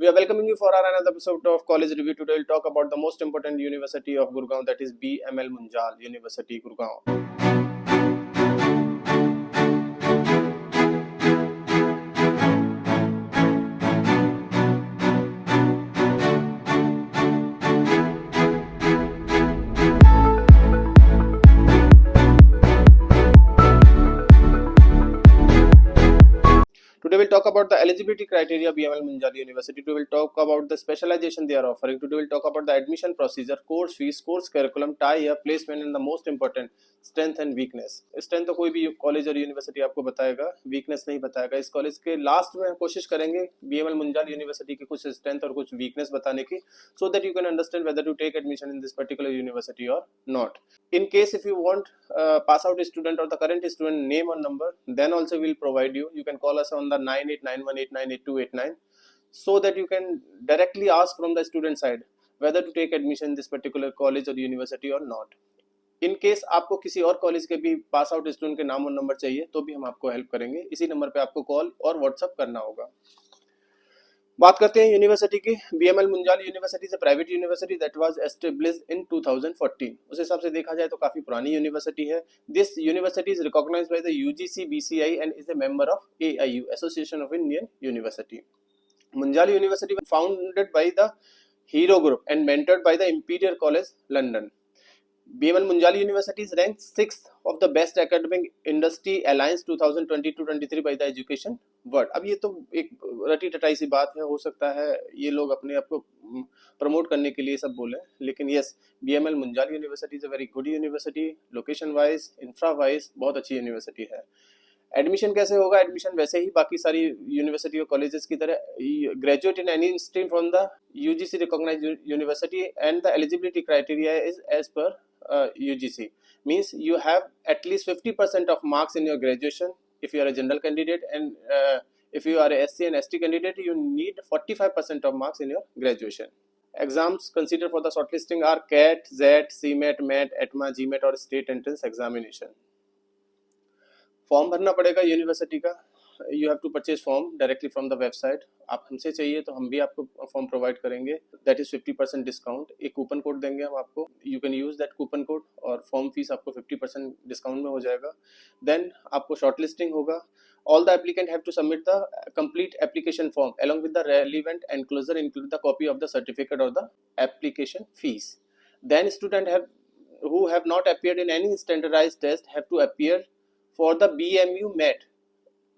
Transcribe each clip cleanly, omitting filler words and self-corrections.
We are welcoming you for our another episode of College Review. Today we'll talk about the most important university of Gurgaon, that is BML Munjal University, Gurgaon. Today we'll talk about the eligibility criteria of BML Munjal University. Today we'll talk about the specialization they are offering. Today we'll talk about the admission procedure, course fees, course curriculum, tie-up, placement, and the most important, strength and weakness. Strength तो कोई भी college और university आपको बताएगा, weakness नहीं बताएगा. इस college के लास्ट में कोशिश करेंगे BML Munjal यूनिवर्सिटी की कुछ स्ट्रेंथ और कुछ वीकनेस बताने की, so that you can understand whether to take admission in this particular university or not. In case if you want pass out student or the current student name or number, then also we'll provide you. You can call us on the 9891898289, so that you can directly ask from the student side whether to take admission in this particular college or university or not. In case आपको किसी और college के भी pass out student के नाम और number चाहिए तो भी हम आपको हेल्प करेंगे. इसी नंबर पे आपको कॉल और व्हाट्सएप करना होगा. बात करते हैं यूनिवर्सिटी की. BML Munjal university is a private university that was established in 2014. उस हिसाब से देखा जाए तो काफी पुरानी यूनिवर्सिटी है. This university is recognised by the UGC BCI and is a member of AIU, association of Indian university. Munjal University was founded by the Hero Group and mentored by the Imperial College London. BML Munjal University is ranked 6th of the best academic industry alliance 2022-23 by the Education World. अब ये तो एक रटी टटाई सी बात है, हो सकता है ये लोग अपने आप को प्रमोट करने के लिए सब बोले, लेकिन yes, BML Munjal University is a very good university, location wise, infra wise बहुत अच्छी यूनिवर्सिटी है. एडमिशन कैसे होगा? एडमिशन वैसे ही बाकी सारी यूनिवर्सिटी और कॉलेजेस की तरह, graduate in any stream from the UGC recognized university, and the eligibility criteria is as per UGC. Means you have at least 50% of marks in your graduation if you are a general candidate, and if you are a SC and ST candidate, you need 45% of marks in your graduation. Exams considered for the shortlisting are CAT, ZET, CMAT, MAT, ETMA, GMAT और state entrance examination. Form भरना पड़ेगा university का. You have to purchase form directly from the website. आप हमसे चाहिए तो हम भी आपको फॉर्म प्रोवाइड करेंगे. That is 50% discount. एक कूपन कोड देंगे हम आपको, you can use that coupon code, और फॉर्म फीस आपको 50% डिस्काउंट में हो जाएगा. देन आपको शॉर्ट लिस्टिंग होगा. All the applicant have to submit the complete application form along with the relevant enclosure, include the copy of the certificate or the application fees. Then student who have not appeared in any standardized test have to appear for the BMU MET.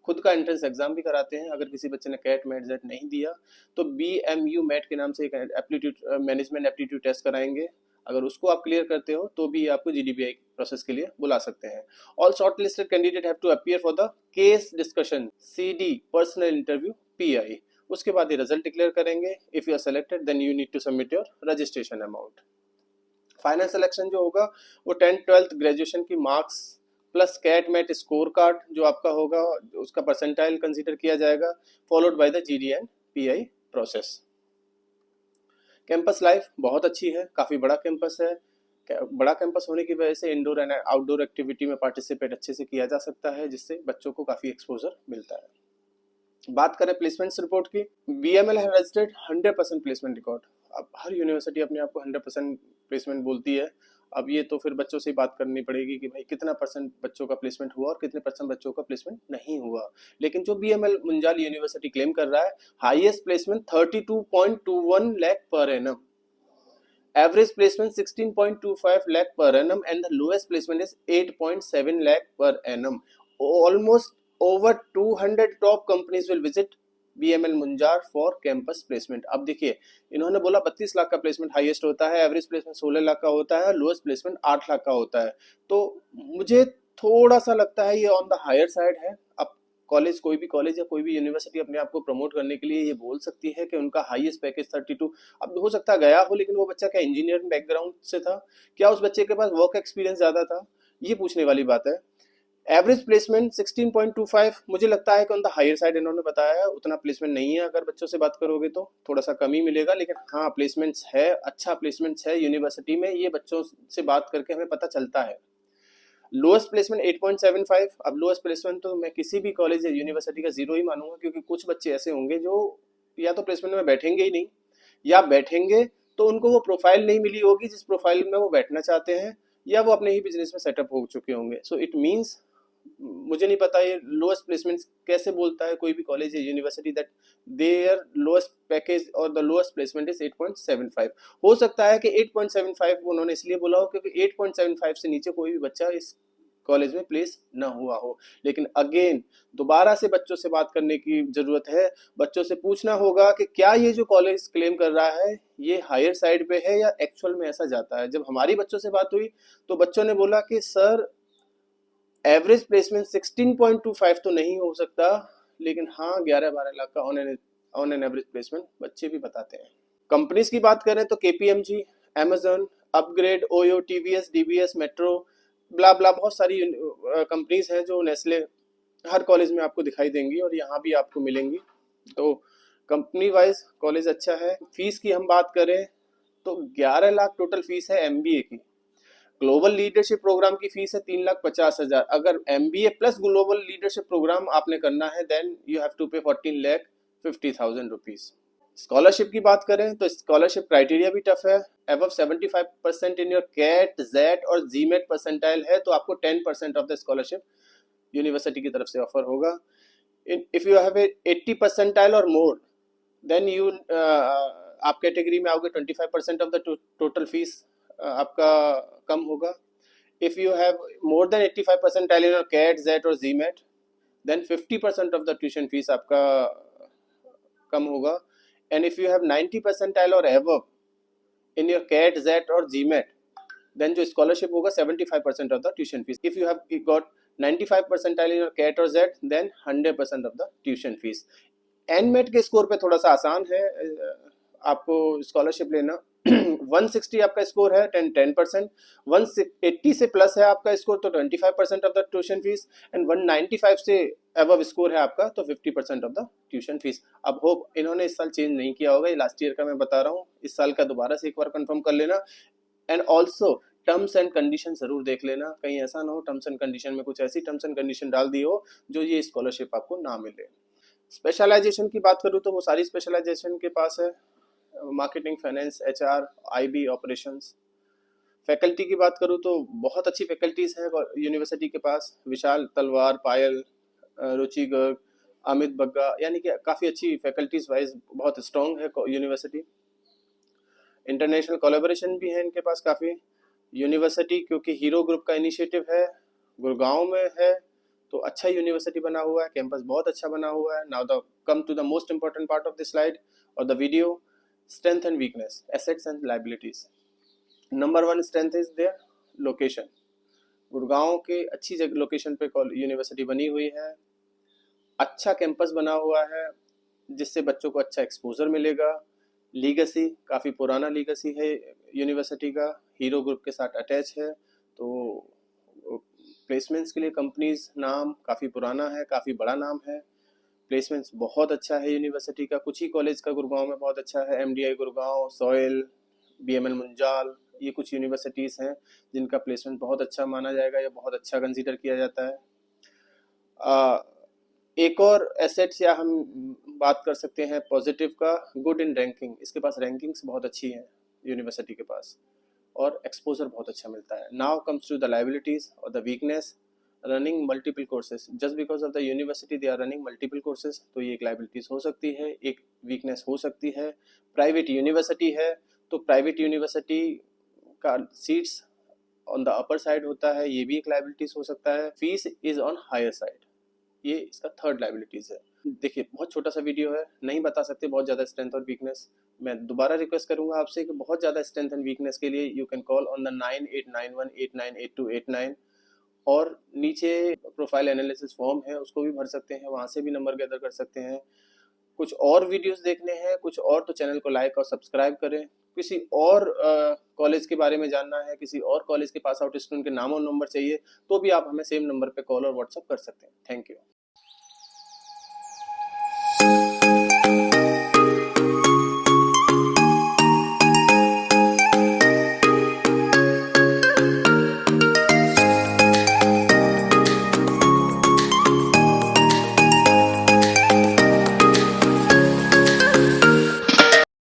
खुद का entrance exam भी कराते हैं. अगर किसी बच्चे ने cat MET ZET नहीं दिया तो BMU MET के नाम से एक एप्टीट्यूड मैनेजमेंट एप्टीट्यूड टेस्ट कराएंगे. अगर उसको आप क्लियर करते हो तो भी आपको GDBI प्रोसेस के लिए बुला सकते हैं. All short listed candidate have to appear for the case discussion CD, personal interview, PI. उसके बाद ये रिजल्ट डिक्लेयर करेंगे. If you are selected then you need to submit your registration amount. Final selection जो होगा वो 10th 12th graduation की marks plus CAT MET score card जो आपका होगा उसका परसेंटाइल कंसीडर किया जाएगा, followed by the GD and PI process. Campus life बहुत अच्छी है, काफ़ी बड़ा कैंपस है. बड़ा कैंपस होने की वजह से इंडोर एंड आउटडोर एक्टिविटी में पार्टिसिपेट अच्छे से किया जा सकता है, जिससे बच्चों को काफ़ी एक्सपोजर मिलता है. बात करें प्लेसमेंट्स रिपोर्ट की, BML है रजिस्टर्ड 100% प्लेसमेंट रिकॉर्ड. अब हर यूनिवर्सिटी अपने आप को 100% प्लेसमेंट बोलती है. अब ये तो फिर बच्चों से बात करनी पड़ेगी कि भाई कितना % बच्चों का प्लेसमेंट हुआ और कितने % बच्चों का प्लेसमेंट नहीं हुआ. लेकिन जो BML Munjal यूनिवर्सिटी क्लेम कर रहा है, highest placement 32.21 lakh per annum, average placement 16.25 lakh per annum, and the lowest placement is 8.7 lakh per annum. Almost over 200 top companies will visit BML Munjal for campus placement. अब देखिए, इन्होंने बोला 32 लाख का प्लेसमेंट हाईएस्ट होता है, एवरेज प्लेसमेंट 16 लाख का होता है, लोएस्ट प्लेसमेंट 8 लाख का होता है. तो मुझे थोड़ा सा लगता है ये ऑन द हायर साइड है. अब कॉलेज, कोई भी कॉलेज या कोई भी यूनिवर्सिटी अपने आप को प्रमोट करने के लिए ये बोल सकती है कि उनका हाईएस्ट पैकेज 32. अब हो सकता है गया हो, लेकिन वो बच्चा क्या इंजीनियरिंग बैकग्राउंड से था, क्या उस बच्चे के पास वर्क एक्सपीरियंस ज्यादा था, ये पूछने वाली बात है. एवरेज प्लेसमेंट 16.25 मुझे लगता है कि ऑन द हायर साइड इन्होंने बताया है. उतना प्लेसमेंट नहीं है, अगर बच्चों से बात करोगे तो थोड़ा सा कम ही मिलेगा, लेकिन हाँ प्लेसमेंट्स है, अच्छा प्लेसमेंट्स है यूनिवर्सिटी में, ये बच्चों से बात करके हमें पता चलता है. Lowest placement 8.75. अब लोएस्ट प्लेसमेंट तो मैं किसी भी कॉलेज या यूनिवर्सिटी का जीरो ही मानूंगा, क्योंकि कुछ बच्चे ऐसे होंगे जो या तो प्लेसमेंट में बैठेंगे ही नहीं, या बैठेंगे तो उनको वो प्रोफाइल नहीं मिली होगी जिस प्रोफाइल में वो बैठना चाहते हैं, या वो अपने ही बिजनेस में सेटअप हो चुके होंगे। सो इट मीन्स, मुझे नहीं पता ये लोएस्ट प्लेसमेंट कैसे बोलता है कोई भी कॉलेज या university that their lowest package और द लोएस्ट प्लेसमेंट इज 8.75। हो सकता है कि 8.75 उन्होंने इसलिए बोला हो क्योंकि 8.75 से नीचे कोई भी बच्चा इस कॉलेज में प्लेस ना हुआ हो। लेकिन अगेन दोबारा से बच्चों से बात करने की जरूरत है, बच्चों से पूछना होगा कि क्या ये जो कॉलेज क्लेम कर रहा है ये हायर साइड पे है या एक्चुअल में ऐसा जाता है। जब हमारी बच्चों से बात हुई तो बच्चों ने बोला कि सर एवरेज प्लेसमेंट 16.25 तो नहीं हो सकता, लेकिन हाँ 11-12 लाख का ऑन एन एवरेज प्लेसमेंट बच्चे भी बताते हैं। कंपनीज की बात करें तो KPMG, Amazon, upGrad, OYO, TVS, DBS, metro, blah blah, बहुत सारी कंपनीज हैं जो नेस्ले हर कॉलेज में आपको दिखाई देंगी और यहाँ भी आपको मिलेंगी। तो कंपनी वाइज कॉलेज अच्छा है। फीस की हम बात करें तो 11 लाख टोटल फीस है MBA की। ग्लोबल लीडरशिप प्रोग्राम की फीस है 3,50,000। अगर MBA plus global leadership programme आपने करना है देन यू हैव टू पे 14,50,000 रुपीज। स्कॉलरशिप की बात करें तो स्कॉलरशिप क्राइटेरिया भी टफ है। Above 75% in your CAT, XAT और जीमेट परसेंटाइल है तो आपको 10% ऑफ द स्कॉलरशिप यूनिवर्सिटी की तरफ से ऑफर होगा। इफ यू हैव 80 परसेंटाइल और मोर देन यू आप कैटेगरी में आओगे 25% ऑफ द टोटल फीस आपका कम होगा। If you have more than 85 percentile in your CAT, XAT और GMAT then 50% of the tuition fees आपका कम होगा। And if you have 90 percentile और above in your CAT, XAT और जीमेट देन जो स्कॉलरशिप होगा 75% of the tuition fees. If you have got 95 percentile in your CAT और XAT then 100% of the tuition fees. NMAT के score पे थोड़ा सा आसान है आपको स्कॉलरशिप लेना। 160 आपका स्कोर है 10%, 180 से प्लस है आपका स्कोर तो 25% of the tuition fees, and 195 से अबव स्कोर है आपका तो 50% ऑफ द ट्यूशन फीस। अब होप इन्होंने इस साल चेंज नहीं किया होगा, ये लास्ट ईयर का मैं बता रहा हूँ, इस साल का दोबारा से एक बार कंफर्म कर लेना। And also terms and condition जरूर देख लेना, कहीं ऐसा ना हो टर्म्स एंड कंडीशन में कुछ ऐसी टर्म्स एंड कंडीशन डाल दी हो जो ये स्कॉलरशिप आपको ना मिले। स्पेशलाइजेशन की बात करूँ तो वो सारी स्पेशलाइजेशन के पास है, marketing, finance, HR, IB, operations. Faculty की बात करूँ तो बहुत अच्छी फैकल्टीज हैं यूनिवर्सिटी के पास। विशाल तलवार, पायल, रुचि गर्ग, अमित बग्गा, यानी कि काफ़ी अच्छी फैकल्टीज वाइज बहुत स्ट्रॉन्ग है यूनिवर्सिटी। इंटरनेशनल कोलैबोरेशन भी है इनके पास काफ़ी। यूनिवर्सिटी क्योंकि हीरो ग्रुप का इनिशिएटिव है, गुड़गांव में है तो अच्छा यूनिवर्सिटी बना हुआ है, कैंपस बहुत अच्छा बना हुआ है। Now the come to the most important part of this slide और the video, strength and weakness, assets and liabilities. Number one strength is their location. Gurgaon के अच्छी जगह लोकेशन पे यूनिवर्सिटी बनी हुई है, अच्छा कैंपस बना हुआ है जिससे बच्चों को अच्छा एक्सपोजर मिलेगा। लीगेसी काफ़ी पुराना लीगेसी है यूनिवर्सिटी का, हीरो ग्रुप के साथ अटैच है तो प्लेसमेंट्स के लिए कंपनीज नाम काफ़ी पुराना है, काफ़ी बड़ा नाम है। प्लेसमेंट्स बहुत अच्छा है यूनिवर्सिटी का, कुछ ही कॉलेज का गुड़गांव में बहुत अच्छा है। MDI Gurgaon, soil, BML Munjal, ये कुछ यूनिवर्सिटीज़ हैं जिनका प्लेसमेंट बहुत अच्छा माना जाएगा या बहुत अच्छा कंसीडर किया जाता है। एक और एसेट्स या हम बात कर सकते हैं पॉजिटिव का, गुड इन रैंकिंग। इसके पास रैंकिंग्स बहुत अच्छी हैं यूनिवर्सिटी के पास और एक्सपोजर बहुत अच्छा मिलता है। Now comes to the liabilities और the weakness, running multiple courses. Just because of the university they are running multiple courses, तो ये एक लाइबिलिटीज हो सकती है, एक वीकनेस हो सकती है। प्राइवेट यूनिवर्सिटी है तो प्राइवेट यूनिवर्सिटी का seats on the upper side होता है, ये भी एक लाइबिलिटीज हो सकता है। Fees is on higher side, ये इसका थर्ड लाइबिलिटीज है। देखिए बहुत छोटा सा वीडियो है, नहीं बता सकते बहुत ज़्यादा स्ट्रेंथ और वीकनेस। मैं दोबारा रिक्वेस्ट करूंगा आपसे कि बहुत ज़्यादा स्ट्रेंथ एंड वीकनेस के लिए you can call on the 9891898289 और नीचे प्रोफाइल एनालिसिस फॉर्म है उसको भी भर सकते हैं, वहाँ से भी नंबर गैदर कर सकते हैं। कुछ और वीडियोस देखने हैं कुछ और तो चैनल को लाइक और सब्सक्राइब करें। किसी और कॉलेज के बारे में जानना है, किसी और कॉलेज के पास आउट स्टूडेंट के नाम और नंबर चाहिए तो भी आप हमें सेम नंबर पे कॉल और व्हाट्सअप कर सकते हैं। Thank you.